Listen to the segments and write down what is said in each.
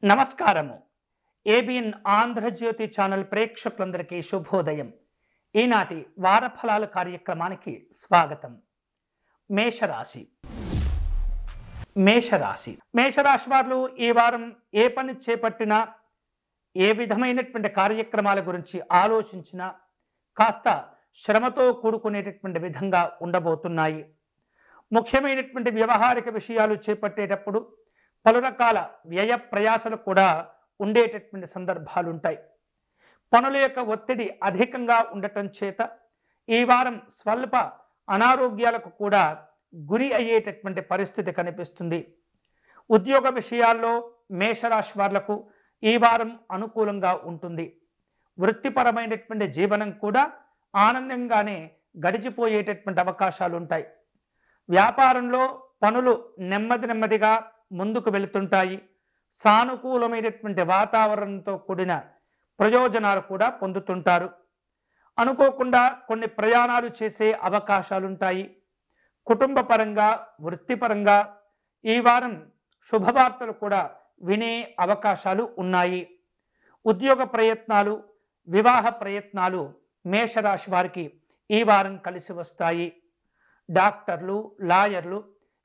నమస్కారము. ABN Andhra Jyothi channel ప్రేక్షకులందరికీ శుభోదయం. ఈనాటి వారఫలాలు కార్యక్రమానికి స్వాగతం. మేషరాశి. మేషరాశి వారు ఈ వారం ఏ పని చేపట్టినా, ఏ విధమైనటువంటి కార్యక్రమాల గురించి ఆలోచించినా కాస్త శ్రమతో కూడుకునేటటువంటి విధంగా ఉండబోతున్నాయి. ముఖ్యమైనటువంటి వ్యవహారిక విషయాలు చేపట్టేటప్పుడు పలు రకాల వ్యయ ప్రయాసలు కూడా ఉండేటటువంటి సందర్భాలు ఉంటాయి. పనుల యొక్క ఒత్తిడి అధికంగా ఉండటం చేత ఈ వారం స్వల్ప అనారోగ్యాలకు కూడా గురి అయ్యేటటువంటి పరిస్థితి కనిపిస్తుంది. ఉద్యోగ విషయాల్లో మేషరాశి వాళ్లకు ఈ వారం అనుకూలంగా ఉంటుంది. వృత్తిపరమైనటువంటి జీవనం కూడా ఆనందంగానే గడిచిపోయేటటువంటి అవకాశాలు ఉంటాయి. వ్యాపారంలో పనులు నెమ్మదిగా ముందుకు వెళుతుంటాయి. సానుకూలమైనటువంటి వాతావరణంతో కూడిన ప్రయోజనాలు కూడా పొందుతుంటారు. అనుకోకుండా కొన్ని ప్రయాణాలు చేసే అవకాశాలుంటాయి. కుటుంబ పరంగా, వృత్తిపరంగా ఈ వారం శుభవార్తలు కూడా వినే అవకాశాలు ఉన్నాయి. ఉద్యోగ ప్రయత్నాలు, వివాహ ప్రయత్నాలు మేషరాశి వారికి ఈ వారం కలిసి వస్తాయి. డాక్టర్లు, లాయర్లు,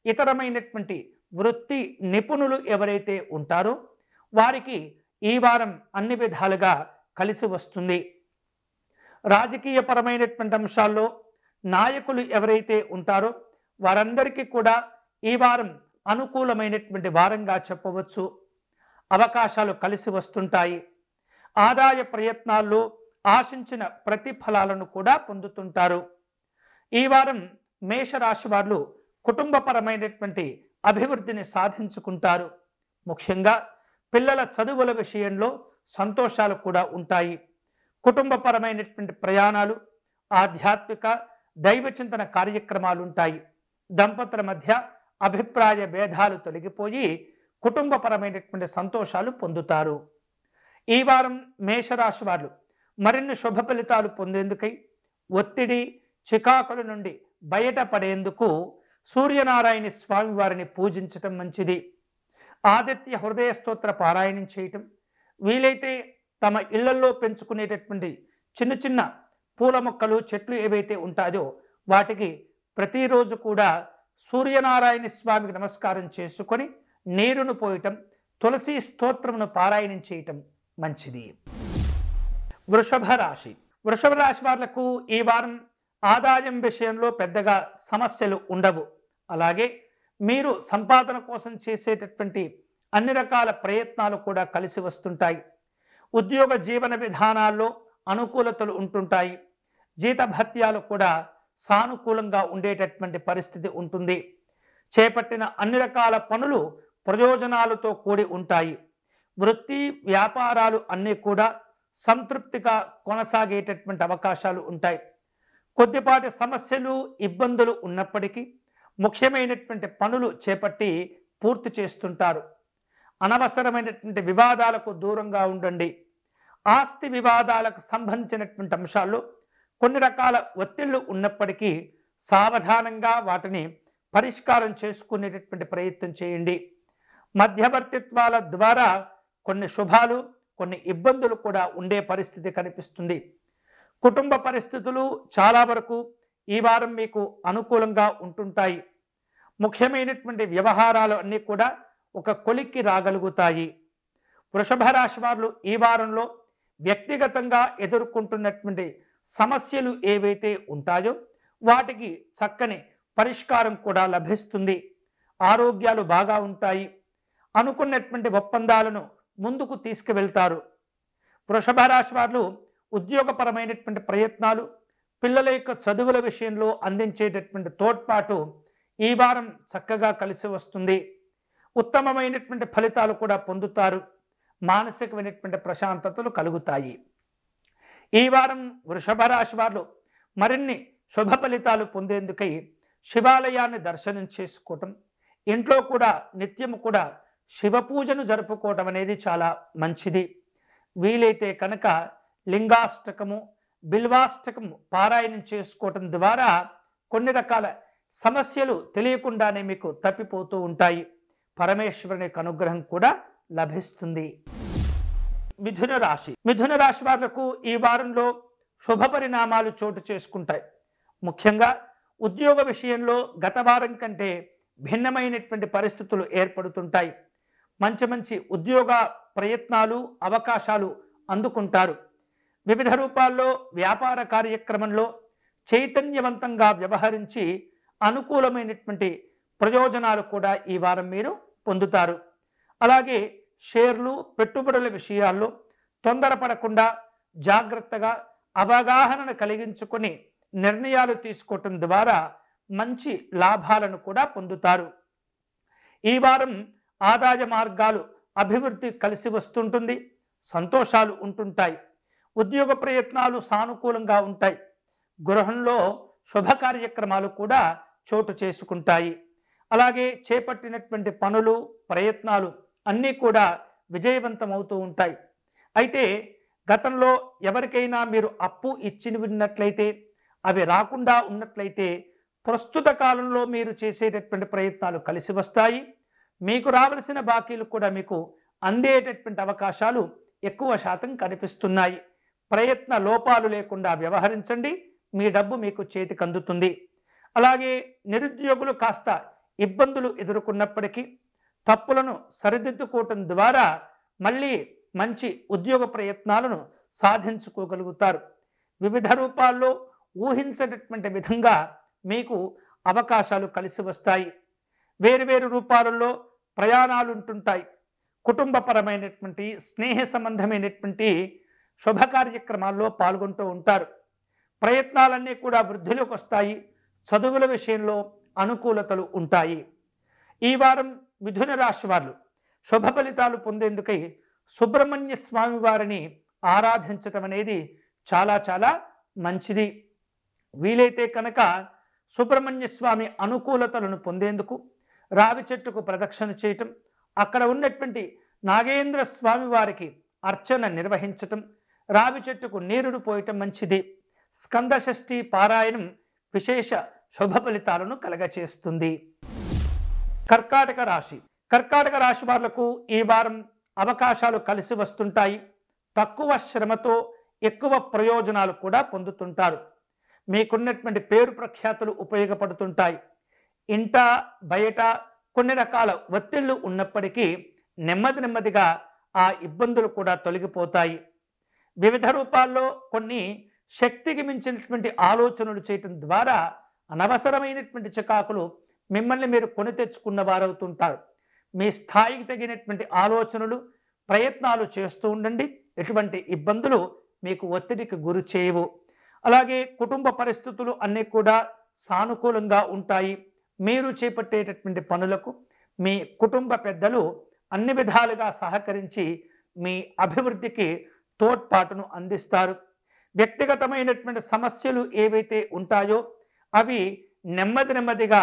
ఇతరమైనటువంటి వృత్తి నిపుణులు ఎవరైతే ఉంటారో వారికి ఈ వారం అన్ని విధాలుగా కలిసి వస్తుంది. రాజకీయపరమైనటువంటి అంశాల్లో నాయకులు ఎవరైతే ఉంటారో వారందరికీ కూడా ఈ వారం అనుకూలమైనటువంటి వారంగా చెప్పవచ్చు. అవకాశాలు కలిసి వస్తుంటాయి. ఆదాయ ప్రయత్నాల్లో ఆశించిన ప్రతిఫలాలను కూడా పొందుతుంటారు. ఈ వారం మేషరాశి వారు కుటుంబపరమైనటువంటి అభివృద్ధిని సాధించుకుంటారు. ముఖ్యంగా పిల్లల చదువుల విషయంలో సంతోషాలు కూడా ఉంటాయి. కుటుంబపరమైనటువంటి ప్రయాణాలు, ఆధ్యాత్మిక దైవచింతన కార్యక్రమాలు ఉంటాయి. దంపతుల మధ్య అభిప్రాయ భేదాలు తొలగిపోయి కుటుంబపరమైనటువంటి సంతోషాలు పొందుతారు. ఈ వారం మేషరాశి వారు మరిన్ని శుభ ఫలితాలు పొందేందుకై ఒత్తిడి, చికాకుల నుండి బయటపడేందుకు సూర్యనారాయణ స్వామి వారిని పూజించటం మంచిది. ఆదిత్య హృదయ స్తోత్ర పారాయణం చేయటం, వీలైతే తమ ఇళ్లలో పెంచుకునేటటువంటి చిన్న పూల మొక్కలు, చెట్లు ఏవైతే ఉంటాయో వాటికి ప్రతిరోజు కూడా సూర్యనారాయణ స్వామికి నమస్కారం చేసుకొని నీరును పోయటం, తులసి స్తోత్రమును పారాయణం చేయటం మంచిది. వృషభ రాశి వాళ్లకు ఈ వారం ఆదాయం విషయంలో పెద్దగా సమస్యలు ఉండవు. అలాగే మీరు సంపాదన కోసం చేసేటటువంటి అన్ని రకాల ప్రయత్నాలు కూడా కలిసి వస్తుంటాయి. ఉద్యోగ జీవన విధానాల్లో అనుకూలతలు ఉంటుంటాయి. జీతభత్యాలు కూడా సానుకూలంగా ఉండేటటువంటి పరిస్థితి ఉంటుంది. చేపట్టిన అన్ని రకాల పనులు ప్రయోజనాలతో కూడి ఉంటాయి. వృత్తి వ్యాపారాలు అన్నీ కూడా సంతృప్తిగా కొనసాగేటటువంటి అవకాశాలు ఉంటాయి. కొద్దిపాటి సమస్యలు, ఇబ్బందులు ఉన్నప్పటికీ ముఖ్యమైనటువంటి పనులు చేపట్టి పూర్తి చేస్తుంటారు. అనవసరమైనటువంటి వివాదాలకు దూరంగా ఉండండి. ఆస్తి వివాదాలకు సంబంధించినటువంటి అంశాల్లో కొన్ని రకాల ఒత్తిళ్లు ఉన్నప్పటికీ సావధానంగా వాటిని పరిష్కారం చేసుకునేటటువంటి ప్రయత్నం చేయండి. మధ్యవర్తిత్వాల ద్వారా కొన్ని శుభాలు, కొన్ని ఇబ్బందులు కూడా ఉండే పరిస్థితి కనిపిస్తుంది. కుటుంబ పరిస్థితులు చాలా వరకు ఈ వారం మీకు అనుకూలంగా ఉంటుంటాయి. ముఖ్యమైనటువంటి వ్యవహారాలు అన్నీ కూడా ఒక కొలిక్కి రాగలుగుతాయి. వృషభ రాశి వారు ఈ వారంలో వ్యక్తిగతంగా ఎదుర్కొంటున్నటువంటి సమస్యలు ఏవైతే ఉంటాయో వాటికి చక్కని పరిష్కారం కూడా లభిస్తుంది. ఆరోగ్యాలు బాగా ఉంటాయి. అనుకున్నటువంటి ఒప్పందాలను ముందుకు తీసుకువెళ్తారు. వృషభ రాశి వారు ఉద్యోగపరమైనటువంటి ప్రయత్నాలు, పిల్లల యొక్క చదువుల విషయంలో అందించేటటువంటి తోడ్పాటు ఈ వారం చక్కగా కలిసి వస్తుంది. ఉత్తమమైనటువంటి ఫలితాలు కూడా పొందుతారు. మానసికమైనటువంటి ప్రశాంతతలు కలుగుతాయి. ఈ వారం వృషభ రాశి వారు మరిన్ని శుభ ఫలితాలు పొందేందుకై శివాలయాన్ని దర్శనం చేసుకోవటం, ఇంట్లో కూడా నిత్యము కూడా శివ పూజను జరుపుకోవటం అనేది చాలా మంచిది. వీలైతే కనుక లింగాష్టకము, బిల్వాష్టకము పారాయణం చేసుకోవటం ద్వారా కొన్ని రకాల సమస్యలు తెలియకుండానే మీకు తప్పిపోతూ ఉంటాయి. పరమేశ్వరుని యొక్క అనుగ్రహం కూడా లభిస్తుంది. మిథున రాశి వాళ్లకు ఈ వారంలో శుభ పరిణామాలు చోటు చేసుకుంటాయి. ముఖ్యంగా ఉద్యోగ విషయంలో గత వారం కంటే భిన్నమైనటువంటి పరిస్థితులు ఏర్పడుతుంటాయి. మంచి మంచి ఉద్యోగ ప్రయత్నాలు, అవకాశాలు అందుకుంటారు. వివిధ రూపాల్లో వ్యాపార కార్యక్రమంలో చైతన్యవంతంగా వ్యవహరించి అనుకూలమైనటువంటి ప్రయోజనాలు కూడా ఈ వారం మీరు పొందుతారు. అలాగే షేర్లు, పెట్టుబడుల విషయాల్లో తొందరపడకుండా జాగ్రత్తగా అవగాహనను కలిగించుకొని నిర్ణయాలు తీసుకోవటం ద్వారా మంచి లాభాలను కూడా పొందుతారు. ఈ వారం ఆదాయ మార్గాలు అభివృద్ధి కలిసి వస్తుంటుంది. సంతోషాలు ఉంటుంటాయి. ఉద్యోగ ప్రయత్నాలు సానుకూలంగా ఉంటాయి. గృహంలో శుభ కార్యక్రమాలు కూడా చోటు చేసుకుంటాయి. అలాగే చేపట్టినటువంటి పనులు, ప్రయత్నాలు అన్నీ కూడా విజయవంతమవుతూ ఉంటాయి. అయితే గతంలో ఎవరికైనా మీరు అప్పు ఇచ్చి ఉన్నట్లయితే, అవి రాకుండా ఉన్నట్లయితే ప్రస్తుత కాలంలో మీరు చేసేటటువంటి ప్రయత్నాలు కలిసి వస్తాయి. మీకు రావలసిన బాకీలు కూడా మీకు అందేటటువంటి అవకాశాలు ఎక్కువ శాతం కనిపిస్తున్నాయి. ప్రయత్న లోపాలు లేకుండా వ్యవహరించండి. మీ డబ్బు మీకు చేతికి అందుతుంది. అలాగే నిరుద్యోగులు కాస్త ఇబ్బందులు ఎదుర్కొన్నప్పటికీ తప్పులను సరిదిద్దుకోవటం ద్వారా మళ్ళీ మంచి ఉద్యోగ ప్రయత్నాలను సాధించుకోగలుగుతారు. వివిధ రూపాల్లో ఊహించేటటువంటి విధంగా మీకు అవకాశాలు కలిసి వస్తాయి. వేరువేరు రూపాలలో ప్రయాణాలు ఉంటుంటాయి. కుటుంబపరమైనటువంటి, స్నేహ సంబంధమైనటువంటి శుభ కార్యక్రమాల్లో పాల్గొంటూ ఉంటారు. ప్రయత్నాలన్నీ కూడా వృద్ధిలోకి వస్తాయి. చదువుల విషయంలో అనుకూలతలు ఉంటాయి. ఈ వారం మిథున రాశి వారు శుభ ఫలితాలు పొందేందుకై సుబ్రహ్మణ్య స్వామి వారిని ఆరాధించటం అనేది చాలా చాలా మంచిది. వీలైతే కనుక సుబ్రహ్మణ్య స్వామి అనుకూలతలను పొందేందుకు రావి చెట్టుకు ప్రదక్షిణ చేయటం, అక్కడ ఉన్నటువంటి నాగేంద్ర స్వామి వారికి అర్చన నిర్వహించటం, రావి చెట్టుకు నీరుడు పోయటం మంచిది. స్కంద షష్ఠి పారాయణం విశేష శుభ ఫలితాలను కలగచేస్తుంది. కర్కాటక రాశి వాళ్లకు ఈ వారం అవకాశాలు కలిసి వస్తుంటాయి. తక్కువ శ్రమతో ఎక్కువ ప్రయోజనాలు కూడా పొందుతుంటారు. మీకున్నటువంటి పేరు ప్రఖ్యాతులు ఉపయోగపడుతుంటాయి. ఇంట బయట కొన్ని రకాల ఒత్తిళ్లు ఉన్నప్పటికీ నెమ్మదిగా ఆ ఇబ్బందులు కూడా తొలగిపోతాయి. వివిధ రూపాల్లో కొన్ని శక్తికి మించినటువంటి ఆలోచనలు చేయటం ద్వారా అనవసరమైనటువంటి చికాకులు మిమ్మల్ని మీరు కొని తెచ్చుకున్న వారవుతుంటారు. మీ స్థాయికి తగినటువంటి ఆలోచనలు, ప్రయత్నాలు చేస్తూ ఉండండి. ఎటువంటి ఇబ్బందులు మీకు ఒత్తిడికి గురి చేయవు. అలాగే కుటుంబ పరిస్థితులు అన్నీ కూడా సానుకూలంగా ఉంటాయి. మీరు చేపట్టేటటువంటి పనులకు మీ కుటుంబ పెద్దలు అన్ని విధాలుగా సహకరించి మీ అభివృద్ధికి తోడ్పాటును అందిస్తారు. వ్యక్తిగతమైనటువంటి సమస్యలు ఏవైతే ఉంటాయో అవి నెమ్మదిగా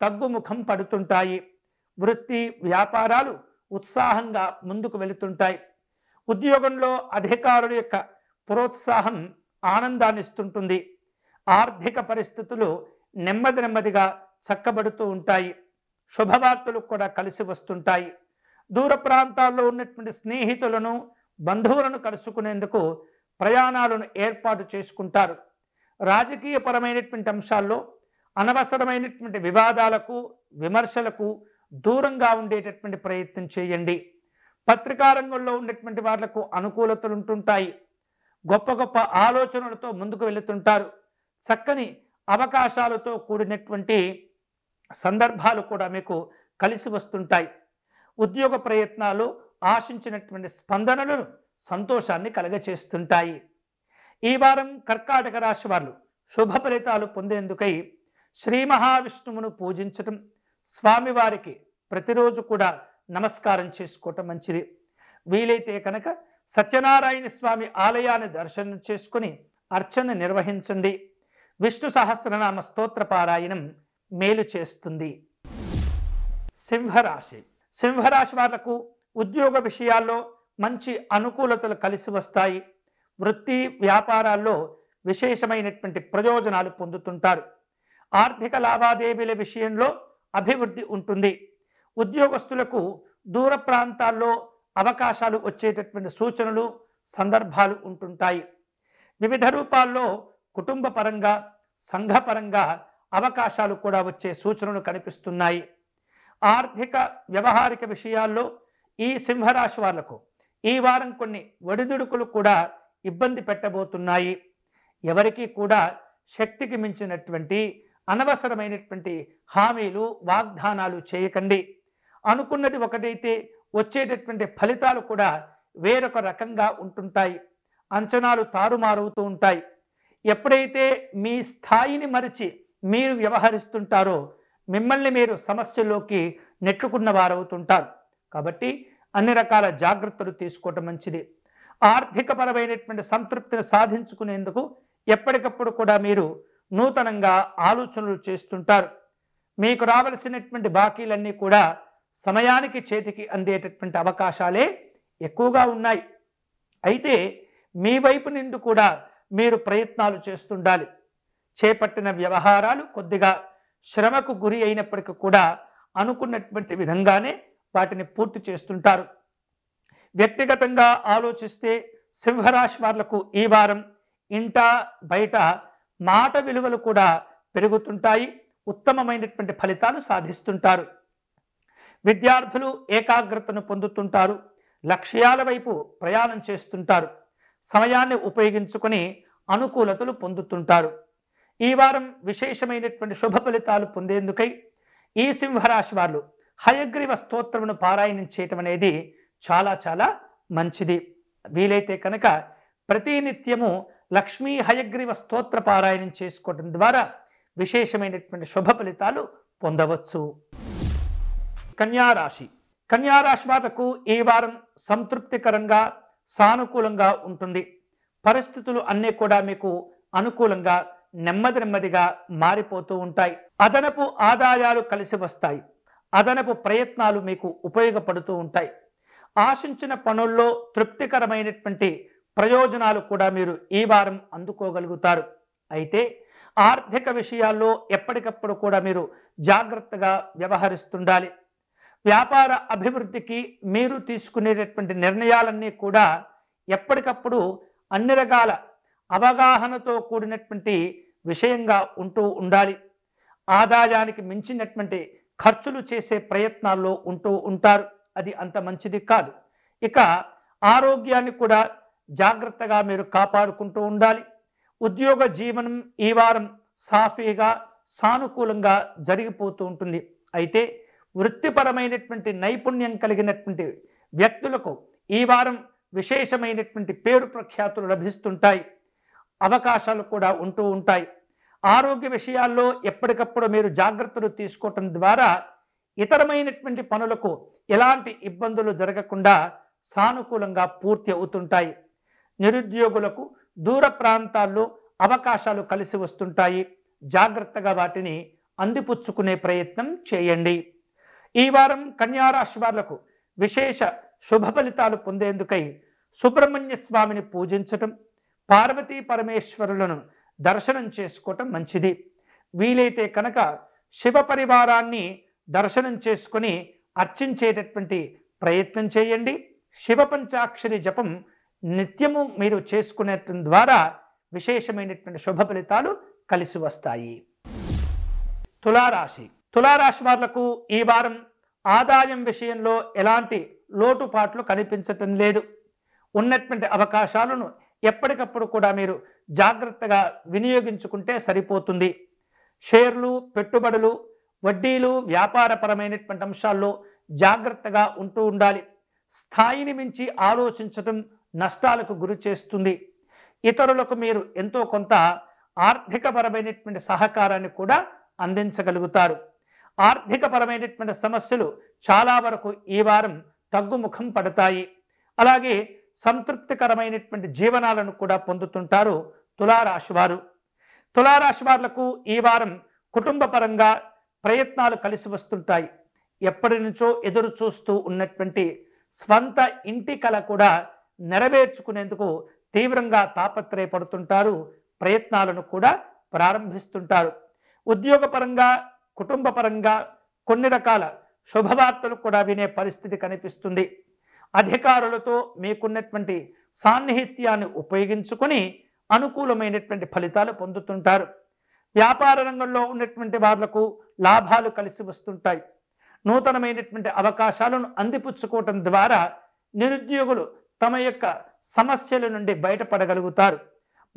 తగ్గుముఖం పడుతుంటాయి. వృత్తి వ్యాపారాలు ఉత్సాహంగా ముందుకు వెళుతుంటాయి. ఉద్యోగంలో అధికారుల యొక్క ప్రోత్సాహం ఆనందాన్ని ఇస్తుంటుంది. ఆర్థిక పరిస్థితులు నెమ్మదిగా చక్కబడుతూ ఉంటాయి. శుభవార్తలు కూడా కలిసి వస్తుంటాయి. దూర ప్రాంతాల్లో ఉన్నటువంటి స్నేహితులను, బంధువులను కలుసుకునేందుకు ప్రయాణాలను ఏర్పాటు చేసుకుంటారు. రాజకీయపరమైనటువంటి అంశాల్లో అనవసరమైనటువంటి వివాదాలకు, విమర్శలకు దూరంగా ఉండేటటువంటి ప్రయత్నం చేయండి. పత్రికా రంగంలో ఉన్నటువంటి వాళ్లకు అనుకూలతలు ఉంటుంటాయి. గొప్ప ఆలోచనలతో ముందుకు వెళుతుంటారు. చక్కని అవకాశాలతో కూడినటువంటి సందర్భాలు కూడా మీకు కలిసి వస్తుంటాయి. ఉద్యోగ ప్రయత్నాలు ఆశించినటువంటి స్పందనలను, సంతోషాన్ని కలగచేస్తుంటాయి. ఈ వారం కర్కాటక రాశి వారు శుభ ఫలితాలు పొందేందుకై శ్రీ మహావిష్ణువును పూజించటం, స్వామివారికి ప్రతిరోజు కూడా నమస్కారం చేసుకోవటం మంచిది. వీలైతే కనుక సత్యనారాయణ స్వామి ఆలయాన్ని దర్శనం చేసుకుని అర్చన నిర్వహించండి. విష్ణు సహస్రనామ స్తోత్ర పారాయణం మేలు చేస్తుంది. సింహరాశి వాళ్లకు ఉద్యోగ విషయాల్లో మంచి అనుకూలతలు కలిసి వస్తాయి. వృత్తి వ్యాపారాల్లో విశేషమైనటువంటి ప్రయోజనాలు పొందుతుంటారు. ఆర్థిక లావాదేవీల విషయంలో అభివృద్ధి ఉంటుంది. ఉద్యోగస్తులకు దూర ప్రాంతాల్లో అవకాశాలు వచ్చేటటువంటి సూచనలు సందర్భాలు ఉంటుంటాయి. వివిధ రూపాల్లో కుటుంబ పరంగా సంఘపరంగా అవకాశాలు కూడా వచ్చే సూచనలు కనిపిస్తున్నాయి. ఆర్థిక వ్యవహారిక విషయాల్లో ఈ సింహరాశి వాళ్లకు ఈ వారం కొన్ని ఒడిదుడుకులు కూడా ఇబ్బంది పెట్టబోతున్నాయి. ఎవరికి కూడా శక్తికి మించినటువంటి అనవసరమైనటువంటి హామీలు వాగ్దానాలు చేయకండి. అనుకున్నది ఒకటైతే వచ్చేటటువంటి ఫలితాలు కూడా వేరొక రకంగా ఉంటుంటాయి. అంచనాలు తారుమారవుతూ ఉంటాయి. ఎప్పుడైతే మీ స్థాయిని మరిచి మీరు వ్యవహరిస్తుంటారో మిమ్మల్ని మీరు సమస్యలోకి నెట్టుకున్న వారవుతుంటారు. కాబట్టి అన్ని రకాల జాగ్రత్తలు తీసుకోవటం మంచిది. ఆర్థికపరమైనటువంటి సంతృప్తిని సాధించుకునేందుకు ఎప్పటికప్పుడు కూడా మీరు నూతనంగా ఆలోచనలు చేస్తుంటారు. మీకు రావలసినటువంటి బాకీలన్నీ కూడా సమయానికి చేతికి అందేటటువంటి అవకాశాలే ఎక్కువగా ఉన్నాయి. అయితే మీ వైపు నుండి కూడా మీరు ప్రయత్నాలు చేస్తుండాలి. చేపట్టిన వ్యవహారాలు కొద్దిగా శ్రమకు గురి అయినప్పటికీ కూడా అనుకున్నటువంటి విధంగానే వాటిని పూర్తి చేస్తుంటారు. వ్యక్తిగతంగా ఆలోచిస్తే సింహరాశి వాళ్లకు ఈ వారం ఇంట బయట మాట విలువలు కూడా పెరుగుతుంటాయి. ఉత్తమమైనటువంటి ఫలితాలు సాధిస్తుంటారు. విద్యార్థులు ఏకాగ్రతను పొందుతుంటారు. లక్ష్యాల వైపు ప్రయాణం చేస్తుంటారు. సమయాన్ని ఉపయోగించుకొని అనుకూలతలు పొందుతుంటారు. ఈ వారం విశేషమైనటువంటి శుభ ఫలితాలు పొందేందుకై ఈ సింహరాశి వారు హయగ్రీవ స్తోత్రమును పారాయణం చేయటం అనేది చాలా చాలా మంచిది. వీలైతే కనుక ప్రతినిత్యము లక్ష్మీ హయగ్రీవ స్తోత్ర పారాయణం చేసుకోవడం ద్వారా విశేషమైనటువంటి శుభ ఫలితాలు పొందవచ్చు. కన్యారాశి. కన్యారాశి వాళ్లకు ఈ వారం సంతృప్తికరంగా సానుకూలంగా ఉంటుంది. పరిస్థితులు అన్నీ కూడా మీకు అనుకూలంగా నెమ్మదిగా మారిపోతూ ఉంటాయి. అదనపు ఆదాయాలు కలిసి వస్తాయి. అదనపు ప్రయత్నాలు మీకు ఉపయోగపడుతూ ఉంటాయి. ఆశించిన పనుల్లో తృప్తికరమైనటువంటి ప్రయోజనాలు కూడా మీరు ఈ వారం అందుకోగలుగుతారు. అయితే ఆర్థిక విషయాల్లో ఎప్పటికప్పుడు కూడా మీరు జాగ్రత్తగా వ్యవహరిస్తుండాలి. వ్యాపార అభివృద్ధికి మీరు తీసుకునేటటువంటి నిర్ణయాలన్నీ కూడా ఎప్పటికప్పుడు అన్ని రకాల అవగాహనతో కూడినటువంటి విషయంగా ఉంటూ ఉండాలి. ఆదాయానికి మించినటువంటి ఖర్చులు చేసే ప్రయత్నాల్లో ఉంటూ ఉంటారు. అది అంత మంచిది కాదు. ఇక ఆరోగ్యాన్ని కూడా జాగ్రత్తగా మీరు కాపాడుకుంటూ ఉండాలి. ఉద్యోగ జీవనం ఈ వారం సాఫీగా సానుకూలంగా జరిగిపోతూ ఉంటుంది. అయితే వృత్తిపరమైనటువంటి నైపుణ్యం కలిగినటువంటి వ్యక్తులకు ఈ వారం విశేషమైనటువంటి పేరు ప్రఖ్యాతులు లభిస్తుంటాయి. అవకాశాలు కూడా ఉంటూ ఉంటాయి. ఆరోగ్య విషయాల్లో ఎప్పటికప్పుడు మీరు జాగ్రత్తలు తీసుకోవటం ద్వారా ఇతరమైనటువంటి పనులకు ఎలాంటి ఇబ్బందులు జరగకుండా సానుకూలంగా పూర్తి అవుతుంటాయి. నిరుద్యోగులకు దూర ప్రాంతాల్లో అవకాశాలు కలిసి వస్తుంటాయి. జాగ్రత్తగా వాటిని అందిపుచ్చుకునే ప్రయత్నం చేయండి. ఈ వారం కన్యారాశి వాళ్లకు విశేష శుభ ఫలితాలు పొందేందుకై సుబ్రహ్మణ్య స్వామిని పూజించటం, పార్వతీ పరమేశ్వరులను దర్శనం చేసుకోవటం మంచిది. వీలైతే కనుక శివ పరివారాన్ని దర్శనం చేసుకొని అర్చించేటటువంటి ప్రయత్నం చేయండి. శివ పంచాక్షరి జపం నిత్యము మీరు చేసుకునే ద్వారా విశేషమైనటువంటి శుభ ఫలితాలు కలిసి వస్తాయి. తులారాశి. తులారాశి వాళ్లకు ఈ వారం ఆదాయం విషయంలో ఎలాంటి లోటుపాట్లు కనిపించటం లేదు. ఉన్నటువంటి అవకాశాలను ఎప్పటికప్పుడు కూడా మీరు జాగ్రత్తగా వినియోగించుకుంటే సరిపోతుంది. షేర్లు, పెట్టుబడులు, వడ్డీలు, వ్యాపారపరమైనటువంటి అంశాల్లో జాగ్రత్తగా ఉంటూ ఉండాలి. స్థాయిని మించి ఆలోచించటం నష్టాలకు గురి చేస్తుంది. ఇతరులకు మీరు ఎంతో కొంత ఆర్థికపరమైనటువంటి సహకారాన్ని కూడా అందించగలుగుతారు. ఆర్థికపరమైనటువంటి సమస్యలు చాలా వరకు ఈ వారం తగ్గుముఖం పడతాయి. అలాగే సంతృప్తికరమైనటువంటి జీవనాలను కూడా పొందుతుంటారు తులారాశి వారు. తులారాశి వాళ్లకు ఈ వారం కుటుంబ పరంగా ప్రయత్నాలు కలిసి వస్తుంటాయి. ఎప్పటి నుంచో ఎదురు చూస్తూ ఉన్నటువంటి స్వంత ఇంటి కల కూడా నెరవేర్చుకునేందుకు తీవ్రంగా తాపత్రయపడుతుంటారు. ప్రయత్నాలను కూడా ప్రారంభిస్తుంటారు. ఉద్యోగపరంగా కుటుంబ పరంగా కొన్ని రకాల శుభవార్తలు కూడా వినే పరిస్థితి కనిపిస్తుంది. అధికారులతో మీకున్నటువంటి సాన్నిహిత్యాన్ని ఉపయోగించుకొని అనుకూలమైనటువంటి ఫలితాలు పొందుతుంటారు. వ్యాపార రంగంలో ఉన్నటువంటి వాళ్లకు లాభాలు కలిసి వస్తుంటాయి. నూతనమైనటువంటి అవకాశాలను అందిపుచ్చుకోవటం ద్వారా నిరుద్యోగులు తమ యొక్క సమస్యల నుండి బయటపడగలుగుతారు.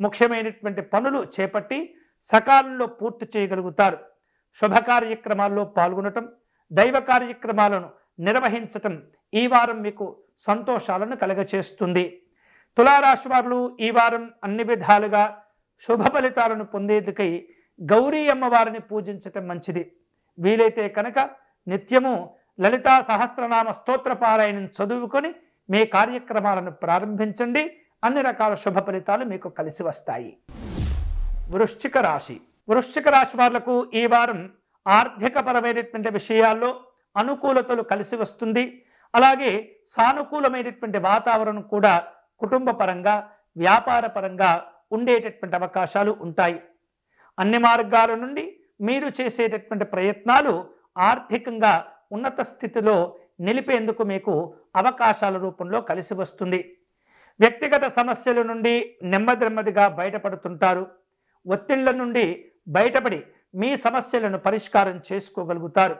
ముఖ్యమైనటువంటి పనులు చేపట్టి సకాలంలో పూర్తి చేయగలుగుతారు. శుభ కార్యక్రమాల్లో పాల్గొనటం, దైవ కార్యక్రమాలను నిర్వహించటం ఈ వారం మీకు సంతోషాలను కలగచేస్తుంది. తులారాశి వారు ఈ వారం అన్ని విధాలుగా శుభ ఫలితాలను పొందేందుకై గౌరీ అమ్మవారిని పూజించటం మంచిది. వీలైతే కనుక నిత్యము లలితా సహస్రనామ స్తోత్ర పారాయణం చదువుకొని మీ కార్యక్రమాలను ప్రారంభించండి. అన్ని రకాల శుభ ఫలితాలు మీకు కలిసి వస్తాయి. వృశ్చిక రాశి. వృశ్చిక రాశి వాళ్లకు ఈ వారం ఆర్థికపరమైనటువంటి విషయాల్లో అనుకూలతలు కలిసి వస్తుంది. అలాగే సానుకూలమైనటువంటి వాతావరణం కూడా కుటుంబ పరంగా, వ్యాపార పరంగా ఉండేటటువంటి అవకాశాలు ఉంటాయి. అన్ని మార్గాల నుండి మీరు చేసేటటువంటి ప్రయత్నాలు ఆర్థికంగా ఉన్నత స్థితిలో నిలిపేందుకు మీకు అవకాశాల రూపంలో కలిసి వస్తుంది. వ్యక్తిగత సమస్యల నుండి నెమ్మదిగా బయటపడుతుంటారు. ఒత్తిళ్ల నుండి బయటపడి మీ సమస్యలను పరిష్కారం చేసుకోగలుగుతారు.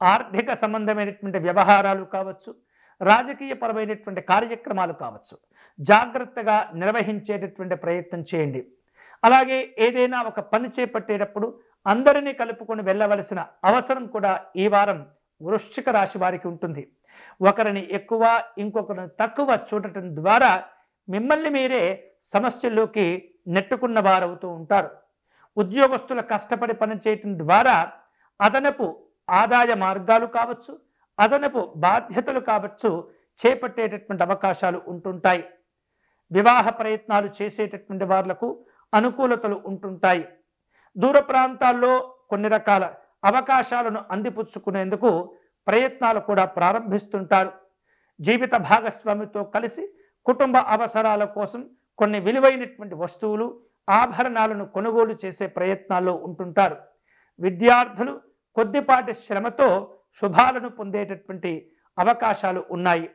ఆర్థిక సంబంధమైనటువంటి వ్యవహారాలు కావచ్చు, రాజకీయపరమైనటువంటి కార్యక్రమాలు కావచ్చు, జాగ్రత్తగా నిర్వహించేటటువంటి ప్రయత్నం చేయండి. అలాగే ఏదైనా ఒక పని చేపట్టేటప్పుడు అందరినీ కలుపుకొని వెళ్ళవలసిన అవసరం కూడా ఈ వారం వృశ్చిక రాశి వారికి ఉంటుంది. ఒకరిని ఎక్కువ, ఇంకొకరిని తక్కువ చూడటం ద్వారా మిమ్మల్ని మీరే సమస్యల్లోకి నెట్టుకున్న వారవుతూ ఉంటారు. ఉద్యోగస్తుల కష్టపడి పనిచేయటం ద్వారా అదనపు ఆదాయ మార్గాలు కావచ్చు, అదనపు బాధ్యతలు కావచ్చు చేపట్టేటటువంటి అవకాశాలు ఉంటుంటాయి. వివాహ ప్రయత్నాలు చేసేటటువంటి వాళ్లకు అనుకూలతలు ఉంటుంటాయి. దూర ప్రాంతాల్లో కొన్ని రకాల అవకాశాలను అందిపుచ్చుకునేందుకు ప్రయత్నాలు కూడా ప్రారంభిస్తుంటారు. జీవిత భాగస్వామితో కలిసి కుటుంబ అవసరాల కోసం కొన్ని విలువైనటువంటి వస్తువులు, ఆభరణాలను కొనుగోలు చేసే ప్రయత్నాల్లో ఉంటుంటారు. విద్యార్థులు కొద్దిపాటి శ్రమతో శుభాలను పొందేటటువంటి అవకాశాలు ఉన్నాయి.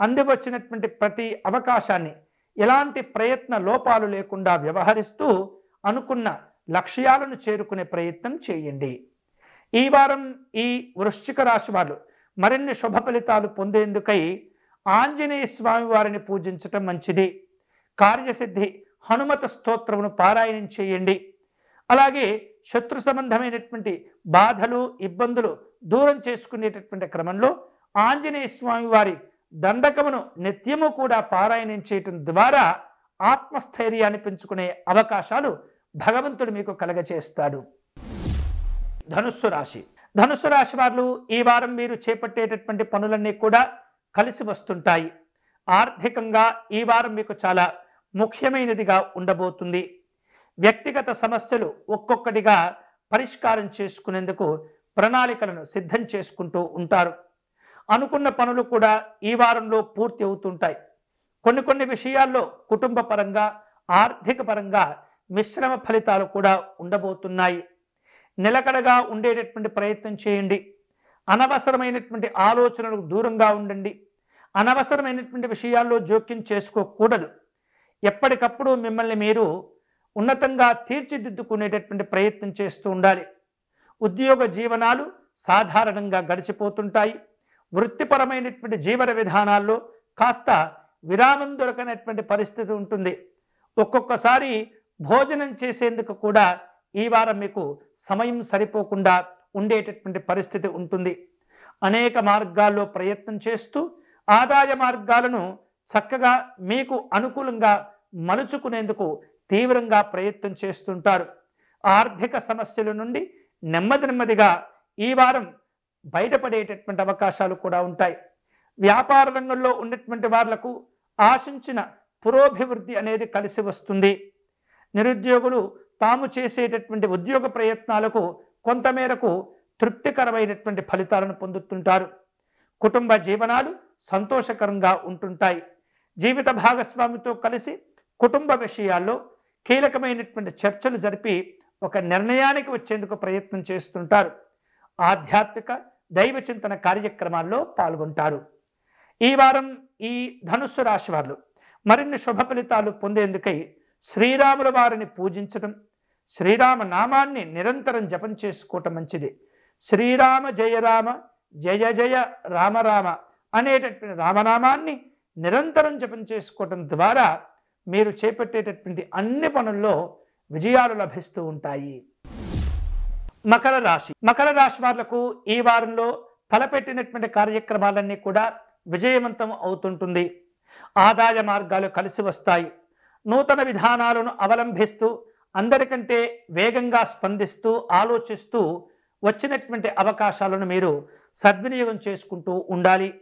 అందివచ్చినటువంటి ప్రతి అవకాశాన్ని ఎలాంటి ప్రయత్న లోపాలు లేకుండా వ్యవహరిస్తూ అనుకున్న లక్ష్యాలను చేరుకునే ప్రయత్నం చేయండి. ఈ వారం ఈ వృశ్చిక రాశి వారు మరిన్ని శుభ ఫలితాలు పొందేందుకై ఆంజనేయ స్వామి వారిని పూజించటం మంచిది. కార్యసిద్ధి హనుమత స్తోత్రమును పారాయణం చేయండి. అలాగే శత్రు సంబంధమైనటువంటి బాధలు, ఇబ్బందులు దూరం చేసుకునేటటువంటి క్రమంలో ఆంజనేయ స్వామి వారి దండకమును నిత్యము కూడా పారాయణం చేయటం ద్వారా ఆత్మస్థైర్యాన్ని పెంచుకునే అవకాశాలు భగవంతుడు మీకు కలగచేస్తాడు. ధనుస్సు రాశి. ధనుస్సు రాశి వారు ఈ వారం మీరు చేపట్టేటటువంటి పనులన్నీ కూడా కలిసి వస్తుంటాయి. ఆర్థికంగా ఈ వారం మీకు చాలా ముఖ్యమైనదిగా ఉండబోతుంది. వ్యక్తిగత సమస్యలు ఒక్కొక్కటిగా పరిష్కారం చేసుకునేందుకు ప్రణాళికలను సిద్ధం చేసుకుంటూ ఉంటారు. అనుకున్న పనులు కూడా ఈ వారంలో పూర్తి అవుతుంటాయి. కొన్ని విషయాల్లో కుటుంబ పరంగా, ఆర్థిక పరంగా మిశ్రమ ఫలితాలు కూడా ఉండబోతున్నాయి. నిలకడగా ఉండేటటువంటి ప్రయత్నం చేయండి. అనవసరమైనటువంటి ఆలోచనలకు దూరంగా ఉండండి. అనవసరమైనటువంటి విషయాల్లో జోక్యం చేసుకోకూడదు. ఎప్పటికప్పుడు మిమ్మల్ని మీరు ఉన్నతంగా తీర్చిదిద్దుకునేటటువంటి ప్రయత్నం చేస్తూ ఉండాలి. ఉద్యోగ జీవనాలు సాధారణంగా గడిచిపోతుంటాయి. వృత్తిపరమైనటువంటి జీవన విధానాల్లో కాస్త విరామం దొరకనటువంటి పరిస్థితి ఉంటుంది. ఒక్కొక్కసారి భోజనం చేసేందుకు కూడా ఈ వారం మీకు సమయం సరిపోకుండా ఉండేటటువంటి పరిస్థితి ఉంటుంది. అనేక మార్గాల్లో ప్రయత్నం చేస్తూ ఆదాయ మార్గాలను చక్కగా మీకు అనుకూలంగా మలుచుకునేందుకు తీవ్రంగా ప్రయత్నం చేస్తుంటారు. ఆర్థిక సమస్యల నుండి నెమ్మదిగా ఈ వారం బయటపడేటటువంటి అవకాశాలు కూడా ఉంటాయి. వ్యాపార రంగంలో ఉన్నటువంటి వాళ్లకు ఆశించిన పురోభివృద్ధి అనేది కలిసి వస్తుంది. నిరుద్యోగులు తాము చేసేటటువంటి ఉద్యోగ ప్రయత్నాలకు కొంతమేరకు తృప్తికరమైనటువంటి ఫలితాలను పొందుతుంటారు. కుటుంబ జీవనాలు సంతోషకరంగా ఉంటుంటాయి. జీవిత భాగస్వామితో కలిసి కుటుంబ విషయాల్లో కీలకమైనటువంటి చర్చలు జరిపి ఒక నిర్ణయానికి వచ్చేందుకు ప్రయత్నం చేస్తుంటారు. ఆధ్యాత్మిక దైవ చింతన కార్యక్రమాల్లో పాల్గొంటారు. ఈ వారం ఈ ధనుస్సు రాశి వారు మరిన్ని శుభ ఫలితాలు పొందేందుకై శ్రీరాముల వారిని పూజించడం, శ్రీరామ నామాన్ని నిరంతరం జపం చేసుకోవటం మంచిది. శ్రీరామ జయ రామ జయ జయ రామ రామ అనేటటువంటి రామనామాన్ని నిరంతరం జపం చేసుకోవటం ద్వారా మీరు చేపట్టేటటువంటి అన్ని పనుల్లో విజయాలు లభిస్తూ ఉంటాయి. మకర రాశి. మకర రాశి వాళ్లకు ఈ వారంలో తలపెట్టినటువంటి కార్యక్రమాలన్నీ కూడా విజయవంతం అవుతుంటుంది. ఆదాయ మార్గాలు కలిసి వస్తాయి. నూతన విధానాలను అవలంబిస్తూ అందరికంటే వేగంగా స్పందిస్తూ ఆలోచిస్తూ వచ్చినటువంటి అవకాశాలను మీరు సద్వినియోగం చేసుకుంటూ ఉండాలి.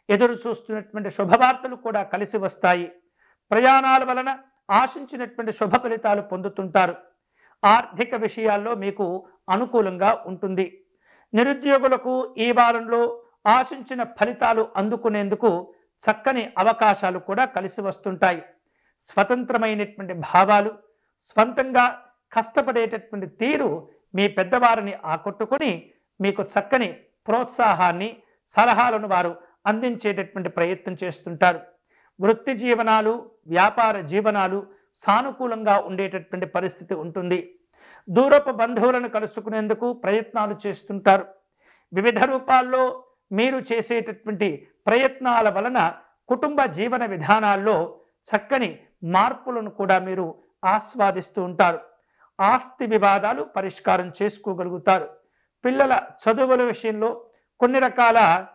ఎదురు చూస్తున్నటువంటి శుభవార్తలు కూడా కలిసి వస్తాయి. ప్రయాణాల వలన ఆశించినటువంటి శుభ ఫలితాలు పొందుతుంటారు. ఆర్థిక విషయాల్లో మీకు అనుకూలంగా ఉంటుంది. నిరుద్యోగులకు ఈ వారంలో ఆశించిన ఫలితాలు అందుకునేందుకు చక్కని అవకాశాలు కూడా కలిసి వస్తుంటాయి. స్వతంత్రమైనటువంటి భావాలు, స్వంతంగా కష్టపడేటటువంటి తీరు మీ పెద్దవారిని ఆకట్టుకొని మీకు చక్కని ప్రోత్సాహాన్ని, సలహాలను వారు అందించేటటువంటి ప్రయత్నం చేస్తుంటారు. వృత్తి జీవనాలు, వ్యాపార జీవనాలు సానుకూలంగా ఉండేటటువంటి పరిస్థితి ఉంటుంది. దూరపు బంధువులను కలుసుకునేందుకు ప్రయత్నాలు చేస్తుంటారు. వివిధ రూపాల్లో మీరు చేసేటటువంటి ప్రయత్నాల వలన కుటుంబ జీవన విధానాల్లో చక్కని మార్పులను కూడా మీరు ఆస్వాదిస్తూ ఉంటారు. ఆస్తి వివాదాలు పరిష్కారం చేసుకోగలుగుతారు. పిల్లల చదువుల విషయంలో కొన్ని రకాల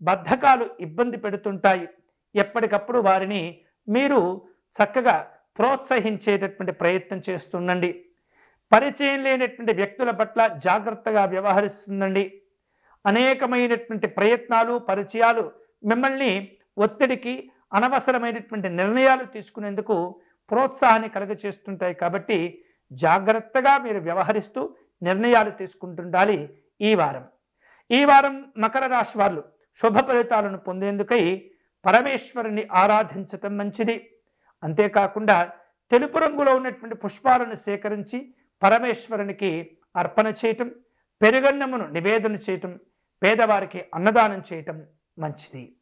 బద్ధకాలు ఇబ్బంది పెడుతుంటాయి. ఎప్పటికప్పుడు వారిని మీరు చక్కగా ప్రోత్సహించేటటువంటి ప్రయత్నం చేస్తుండండి. పరిచయం లేనటువంటి వ్యక్తుల పట్ల జాగ్రత్తగా వ్యవహరిస్తుండండి. అనేకమైనటువంటి ప్రయత్నాలు, పరిచయాలు మిమ్మల్ని ఒత్తిడికి, అనవసరమైనటువంటి నిర్ణయాలు తీసుకునేందుకు ప్రోత్సాహాన్ని కలుగచేస్తుంటాయి. కాబట్టి జాగ్రత్తగా మీరు వ్యవహరిస్తూ నిర్ణయాలు తీసుకుంటుండాలి. ఈ వారం మకర రాశి వాళ్ళు శుభ ఫలితాలను పొందేందుకై పరమేశ్వరుని ఆరాధించటం మంచిది. అంతేకాకుండా తెలుపు రంగులో ఉన్నటువంటి పుష్పాలను సేకరించి పరమేశ్వరునికి అర్పణ చేయటం, పెరుగన్నమును నివేదన చేయటం, పేదవారికి అన్నదానం చేయటం మంచిది.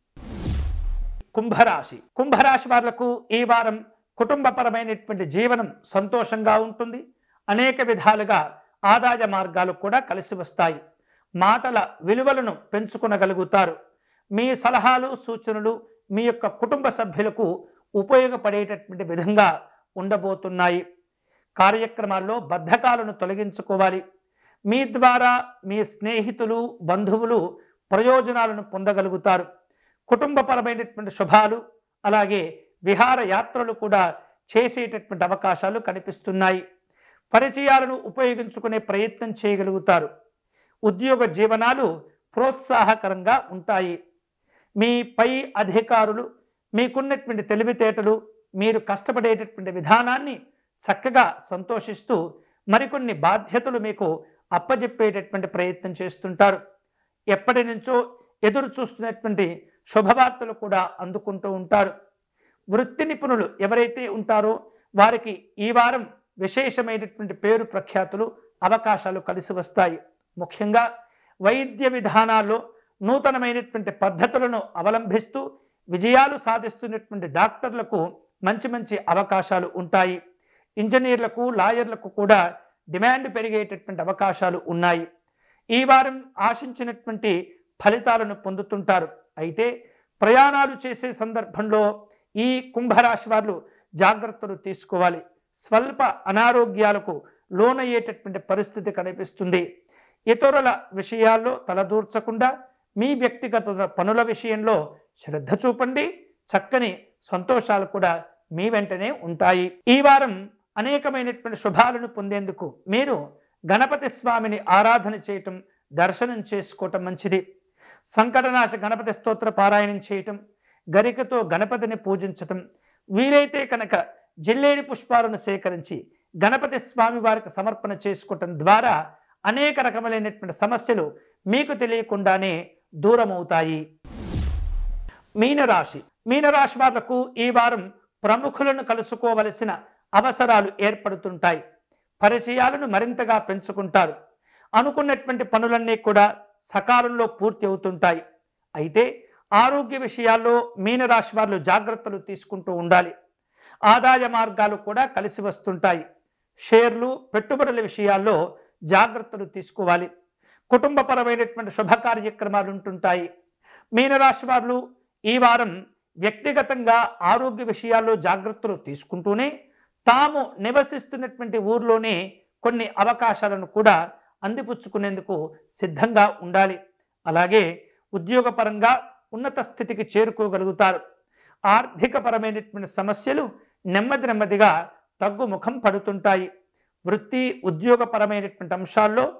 కుంభరాశి. కుంభరాశి వాళ్లకు ఈ వారం కుటుంబపరమైనటువంటి జీవనం సంతోషంగా ఉంటుంది. అనేక విధాలుగా ఆదాయ మార్గాలు కూడా కలిసి వస్తాయి. మాటల విలువలను పెంచుకొనగలుగుతారు. మీ సలహాలు, సూచనలు మీ యొక్క కుటుంబ సభ్యులకు ఉపయోగపడేటటువంటి విధంగా ఉండబోతున్నాయి. కార్యక్రమాల్లో బద్ధకాలను తొలగించుకోవాలి. మీ ద్వారా మీ స్నేహితులు, బంధువులు ప్రయోజనాలను పొందగలుగుతారు. కుటుంబపరమైనటువంటి శుభాలు, అలాగే విహార యాత్రలు కూడా చేసేటటువంటి అవకాశాలు కనిపిస్తున్నాయి. పరిచయాలను ఉపయోగించుకునే ప్రయత్నం చేయగలుగుతారు. ఉద్యోగ జీవనాలు ప్రోత్సాహకరంగా ఉంటాయి. మీ పై అధికారులు మీకున్నటువంటి తెలివితేటలు, మీరు కష్టపడేటటువంటి విధానాన్ని చక్కగా సంతోషిస్తూ మరికొన్ని బాధ్యతలు మీకు అప్పజెప్పేటటువంటి ప్రయత్నం చేస్తుంటారు. ఎప్పటి నుంచో ఎదురు చూస్తున్నటువంటి శుభవార్తలు కూడా అందుకుంటూ ఉంటారు. వృత్తి నిపుణులు ఎవరైతే ఉంటారో వారికి ఈ వారం విశేషమైనటువంటి పేరు ప్రఖ్యాతులు, అవకాశాలు కలిసి వస్తాయి. ముఖ్యంగా వైద్య విధానాల్లో నూతనమైనటువంటి పద్ధతులను అవలంబిస్తూ విజయాలు సాధిస్తున్నటువంటి డాక్టర్లకు మంచి మంచి అవకాశాలు ఉంటాయి. ఇంజనీర్లకు, లాయర్లకు కూడా డిమాండ్ పెరిగేటటువంటి అవకాశాలు ఉన్నాయి. ఈ వారం ఆశించినటువంటి ఫలితాలను పొందుతుంటారు. అయితే ప్రయాణాలు చేసే సందర్భంలో ఈ కుంభరాశి వారు జాగ్రత్తలు తీసుకోవాలి. స్వల్ప అనారోగ్యాలకు లోనయ్యేటటువంటి పరిస్థితి కనిపిస్తుంది. ఇతరుల విషయాల్లో తలదూర్చకుండా మీ వ్యక్తిగత పనుల విషయంలో శ్రద్ధ చూపండి. చక్కని సంతోషాలు కూడా మీ వెంటనే ఉంటాయి. ఈ వారం అనేకమైనటువంటి శుభాలను పొందేందుకు మీరు గణపతి స్వామిని ఆరాధన చేయటం, దర్శనం చేసుకోవటం మంచిది. సంకటనాశ గణపతి స్తోత్ర పారాయణం చేయటం, గరికతో గణపతిని పూజించటం, వీలైతే కనుక జిల్లేడి పుష్పాలను సేకరించి గణపతి స్వామి వారికి సమర్పణ చేసుకోవటం ద్వారా అనేక రకములైనటువంటి సమస్యలు మీకు తెలియకుండానే దూరమవుతాయి. మీనరాశి. మీనరాశి వాళ్లకు ఈ వారం ప్రముఖులను కలుసుకోవలసిన అవసరాలు ఏర్పడుతుంటాయి. పరిచయాలను మరింతగా పెంచుకుంటారు. అనుకున్నటువంటి పనులన్నీ కూడా సకాలంలో పూర్తి అవుతుంటాయి. అయితే ఆరోగ్య విషయాల్లో మీనరాశి వారు జాగ్రత్తలు తీసుకుంటూ ఉండాలి. ఆదాయ మార్గాలు కూడా కలిసి వస్తుంటాయి. షేర్లు, పెట్టుబడుల విషయాల్లో జాగ్రత్తలు తీసుకోవాలి. కుటుంబపరమైనటువంటి శుభ కార్యక్రమాలు ఉంటుంటాయి. మీనరాశి వారు ఈ వారం వ్యక్తిగతంగా ఆరోగ్య విషయాల్లో జాగ్రత్తలు తీసుకుంటూనే తాము నివసిస్తున్నటువంటి ఊర్లోనే కొన్ని అవకాశాలను కూడా అందిపుచ్చుకునేందుకు సిద్ధంగా ఉండాలి. అలాగే ఉద్యోగపరంగా ఉన్నత స్థితికి చేరుకోగలుగుతారు. ఆర్థికపరమైనటువంటి సమస్యలు నెమ్మదిగా తగ్గుముఖం పడుతుంటాయి. వృత్తి ఉద్యోగపరమైనటువంటి అంశాల్లో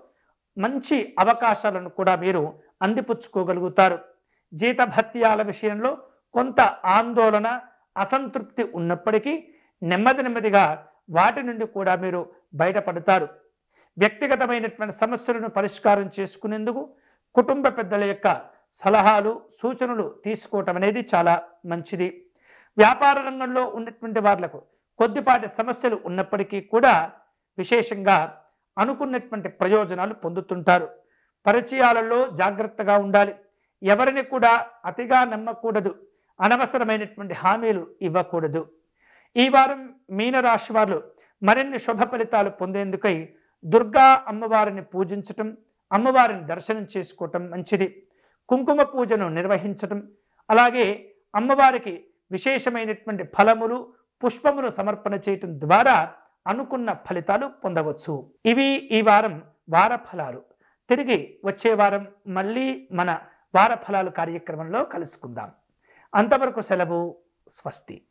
మంచి అవకాశాలను కూడా మీరు అందిపుచ్చుకోగలుగుతారు. జీతభత్యాల విషయంలో కొంత ఆందోళన, అసంతృప్తి ఉన్నప్పటికీ నెమ్మదిగా వాటి నుండి కూడా మీరు బయటపడతారు. వ్యక్తిగతమైనటువంటి సమస్యలను పరిష్కారం చేసుకునేందుకు కుటుంబ పెద్దల యొక్క సలహాలు, సూచనలు తీసుకోవటం అనేది చాలా మంచిది. వ్యాపార రంగంలో ఉన్నటువంటి వాళ్లకు కొద్దిపాటి సమస్యలు ఉన్నప్పటికీ కూడా విశేషంగా అనుకున్నటువంటి ప్రయోజనాలు పొందుతుంటారు. పరిచయాలలో జాగ్రత్తగా ఉండాలి. ఎవరిని కూడా అతిగా నమ్మకూడదు. అనవసరమైనటువంటి హామీలు ఇవ్వకూడదు. ఈ వారం మీనరాశి వారు మరిన్ని శుభ ఫలితాలు పొందేందుకై దుర్గా అమ్మవారిని పూజించటం, అమ్మవారిని దర్శనం చేసుకోవటం మంచిది. కుంకుమ పూజను నిర్వహించటం, అలాగే అమ్మవారికి విశేషమైనటువంటి ఫలములు, పుష్పములు సమర్పణ చేయటం ద్వారా అనుకున్న ఫలితాలు పొందవచ్చు. ఇవి ఈ వారం వార ఫలాలు. తిరిగి వచ్చే వారం మళ్ళీ మన వార ఫలాలు కార్యక్రమంలో కలుసుకుందాం. అంతవరకు సెలవు. స్వస్తి.